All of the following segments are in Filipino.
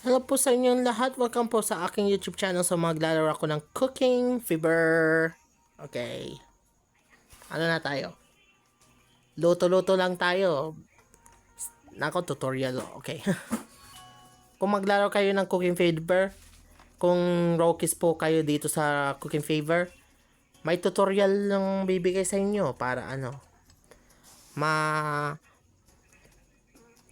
Hello po sa inyong lahat. Welcome po sa aking YouTube channel. So maglalaro ako ng Cooking Fever. Okay. Ano na tayo? Luto-luto lang tayo. Nako, tutorial. Okay. Kung maglalaro kayo ng Cooking Fever, kung rookies po kayo dito sa Cooking Fever, may tutorial lang bibigay sa inyo para ano,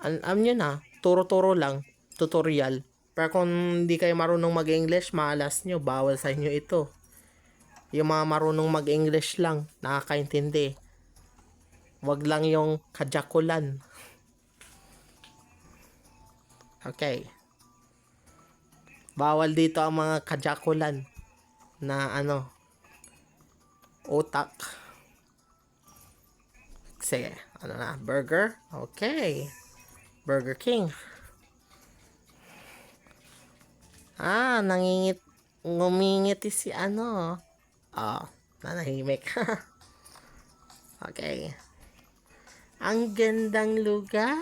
alam nyo na, turo-turo lang, tutorial. Pero kung hindi kayo marunong mag-English, malas nyo, bawal sa inyo ito. Yung mga marunong mag-English lang, nakakaintindi. Wag lang yung kajakulan. Okay. Bawal dito ang mga kajakulan na ano, utak. Sige, ano na, burger? Okay. Burger King. Ngumingiti si ano. Nanahimik. Okay. Ang gandang lugar.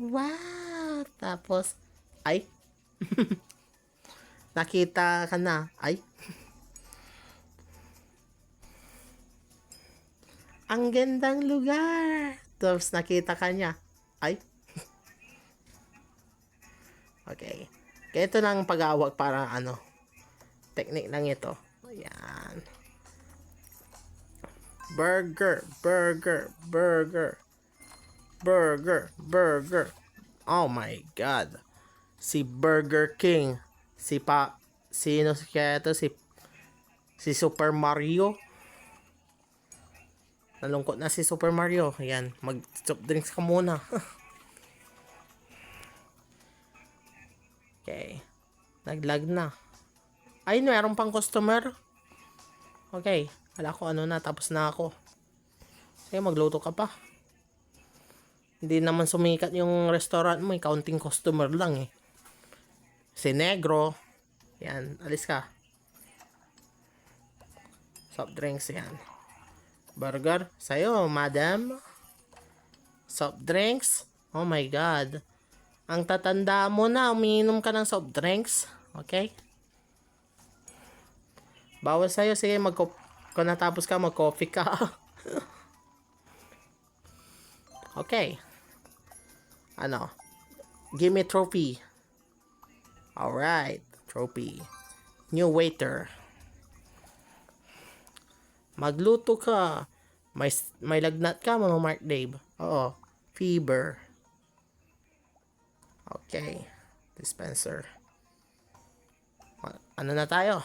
Wow. Tapos, ay. Nakita ka na. Ay. Ang gandang lugar. Tapos nakita ka niya. Ay. Okay. Kaya ito lang pag-awag para ano. Technique lang ito. Ayan. Burger. Burger. Burger. Burger. Burger. Oh my God. Si Burger King. Sino kaya ito? Si Super Mario. Nalungkot na si Super Mario. Ayan. Mag-soft drinks ka muna. Okay. Naglag na. Ay, meron pang customer. Okay. Wala ko ano na. Tapos na ako. Sige, magluto ka pa. Hindi naman sumikat yung restaurant mo. Counting customer lang eh. Si Negro. Yan. Alis ka. Soft drinks yan. Burger. Sa'yo, madam. Soft drinks. Oh my God. Ang tatanda mo na, umiinom ka ng soft drinks. Okay? Bawal sa'yo. Sige, kung natapos ka, mag-coffee ka. Okay. Ano? Give me trophy. Alright. Trophy. New waiter. Magluto ka. May lagnat ka, mga Mark Dave. Oo. Fever. Okay. Dispenser. Ano na tayo?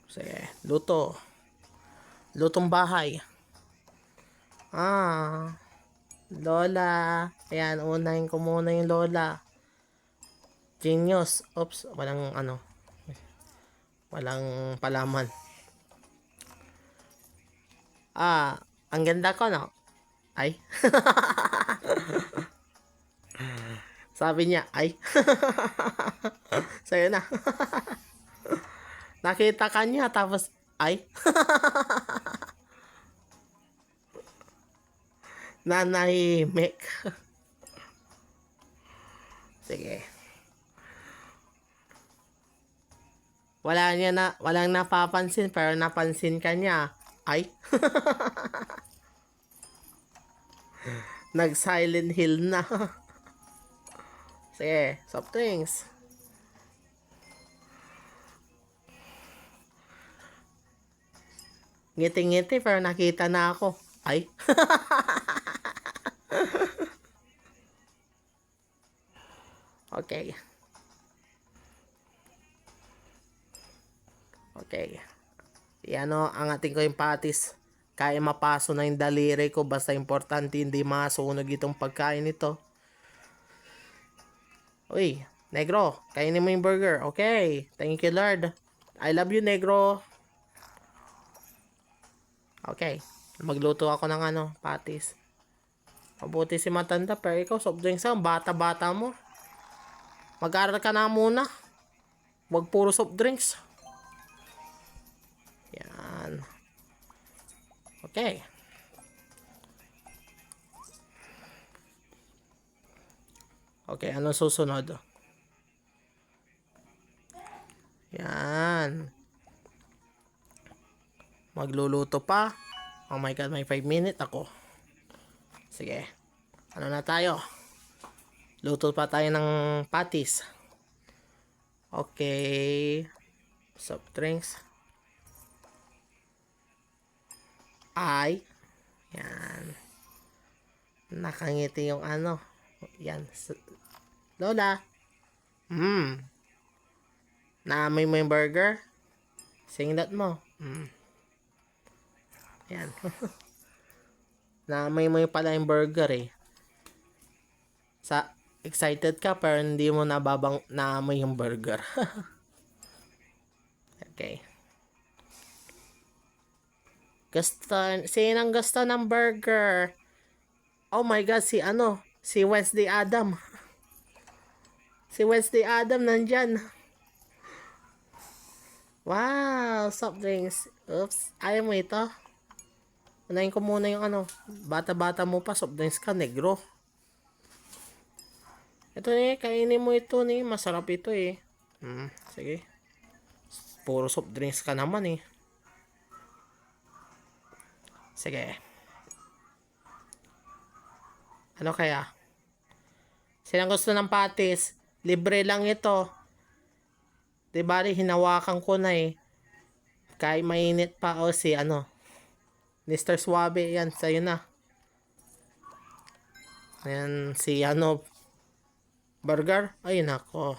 Sige. Luto. Lutong bahay. Lola. Ayan, unahin ko muna yung Lola. Genius. Oops. Walang ano. Walang palaman. Ang ganda ko, no? Ay. Sabi niya, ay. Sa'yo na. Nakita ka niya, tapos, ay. Nanahimik. Sige. Walang napapansin, pero napansin ka niya. Ay. Nag-silent hill na. Sige, soft drinks. Ngiti-ngiti, pero nakita na ako. Ay. Okay. Okay. Angatin ko yung patis. Kaya mapaso na yung daliri ko. Basta importante hindi masunog itong pagkain nito. Uy, Negro, kainin mo yung burger. Okay. Thank you, Lord. I love you, Negro. Okay. Magluto ako ng patis. Mabuti si matanda, pero ikaw, soft drinks ang bata-bata mo. Mag-aral ka na muna. Huwag puro soft drinks. Yan. Okay. Okay, anong susunod? Yan. Magluluto pa. Oh my God, may 5 minutes ako. Sige. Ano na tayo? Luto pa tayo ng patis. Okay. Soft drinks. Ay. Yan. Nakangiti yung ano. Yan. Lola. Naamoy mo yung burger? Singlat mo. Yan. Naamoy mo yung pala yung burger eh. Excited ka pero hindi mo naamoy yung burger. Okay. Sinang gusto ng burger? Oh my God, si Wednesday Adam. Si Wednesday Adam nandyan. Wow, soft drinks. Oops, ayaw mo ito? Unahin ko muna yung bata-bata mo pa, soft drinks ka, negro. Ito kainin mo ito masarap ito eh. Sige. Puro soft drinks ka naman eh. Sige. Ano kaya? Sinang gusto ng patis? Libre lang ito. Diba hinawakan ko na eh. Kahit mainit pa o Mr. Suave, yan, sa'yo na. Ayan, burger. Ay, nako.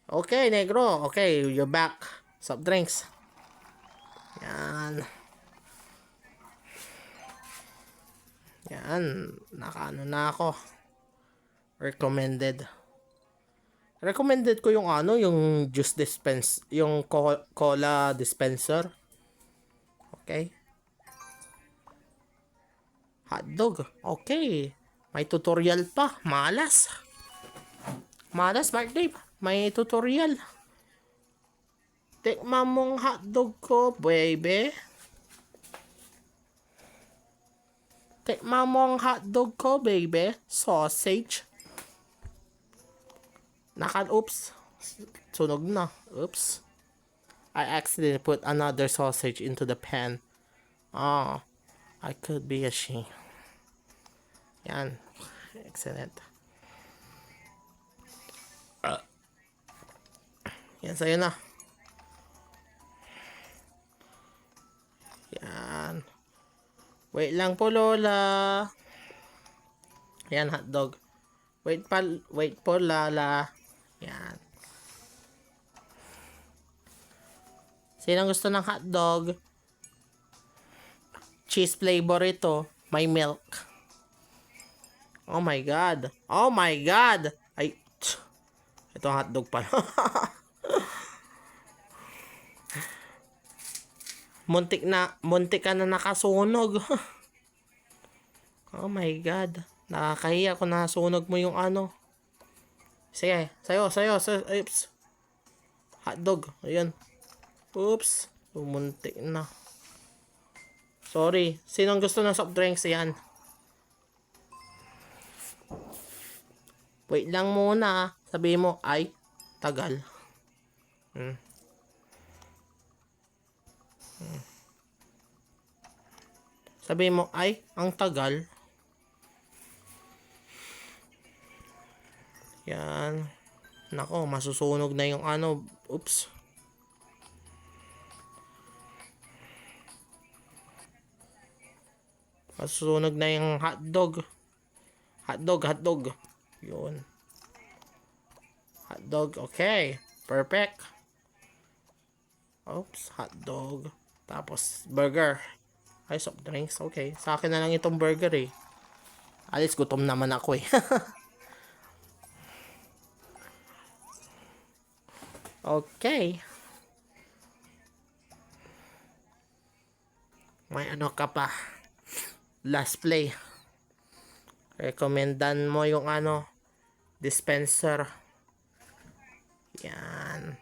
Okay, negro. Okay, you're back. Soft drinks. Yan. Yan, nakaano na ako. Recommended ko yung yung juice dispense, yung cola dispenser. Okay. Hotdog. Okay. May tutorial pa. Malas, Mark Dave. May tutorial. Tikman mong hotdog ko, baby. Tikman mong hotdog ko, baby. Sausage. Oops. Sunog na. Oops. I accidentally put another sausage into the pan. I could be ashamed. Yan. Excellent. Yan, sa'yo na. Yan. Wait lang po, Lola. Yan, hotdog. Wait po, Lala. Yan. Sinong gusto ng hotdog? Cheese flavor ito. May milk. Oh my God. Oh my God. Ay, ito ang hotdog pala. Muntik ka na nakasunog. Oh my God. Nakakahiya kung nasunog mo yung Sige, sayo. Oops. Hotdog. Ayan. Oops. Muntik na. Sorry. Sinong gusto ng soft drinks? Yan. Wait lang muna. Sabi mo, ay, tagal. Sabi mo, ay, ang tagal. Yan. Nako, masusunog na yung Oops. Masusunog na yung hotdog. Hotdog. Yun. Hotdog, okay. Perfect. Oops, hotdog. Tapos, burger. Ay, soft drinks. Okay. Sa akin na lang itong burger eh. Alis, gutom naman ako eh. Okay. May ka pa. Last play. Recommendan mo yung dispenser. Yan.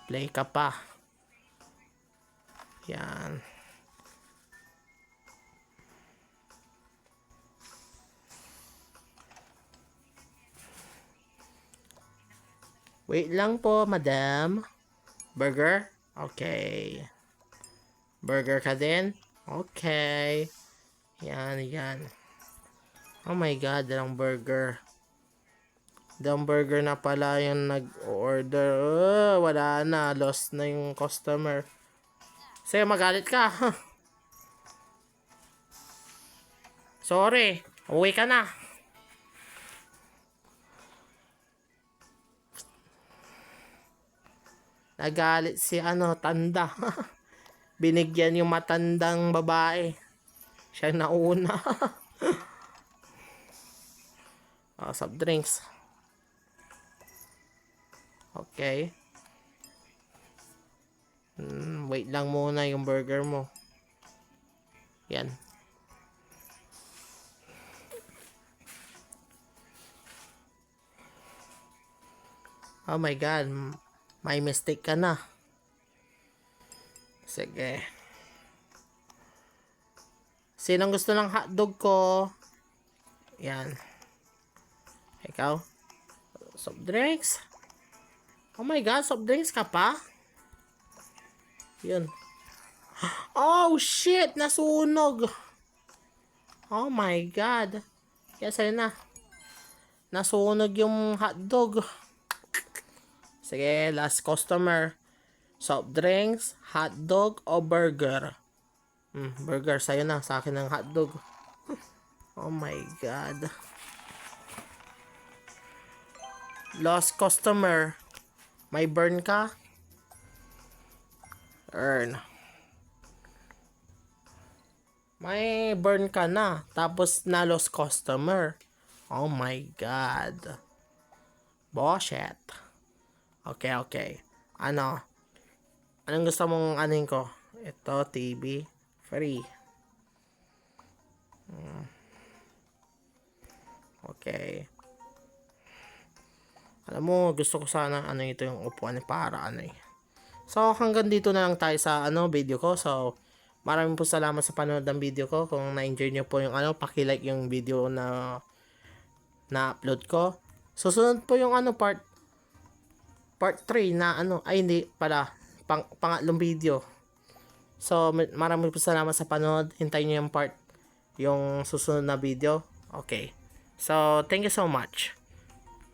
Play ka pa. Yan. Wait lang po, madam. Burger? Okay. Burger ka din? Okay. Yan. Oh my God, dalawang burger. Dalawang burger na pala yung nag-order. Wala na. Lost na yung customer. Sige, magalit ka. Sorry. Uwi ka na. Nagalit si tanda. Binigyan yung matandang babae. Siya nauna. Soft drinks. Okay. Wait lang muna yung burger mo. Yan. Oh my God. May mistake ka na. Sige. Sinong gusto ng hotdog ko? Yan. Ikaw? Soft drinks? Oh my God, soft drinks ka pa? Yun. Oh shit! Nasunog! Oh my God. Kaya sa'yo na. Nasunog yung hotdog. Sige, last customer. Soft drinks, hotdog, o burger? Burger sa'yo na. Sa akin ng hotdog. Oh my God. Lost customer. May burn ka? Earn. May burn ka na. Tapos na lost customer. Oh my God. Bullshit. Okay. Anong gusto mong anin ko? Ito, TV. Free. Okay. Alam mo, gusto ko sana ito yung upuan para So, hanggang dito na lang tayo sa video ko. So, maraming po salamat sa panonood ng video ko. Kung na-enjoy nyo po yung paki-like yung video na upload ko. Susunod po yung part 3 na ay hindi pala, pangatlong video. So, maraming po salamat sa panonood. Hintayin nyo yung susunod na video. Okay. So, thank you so much.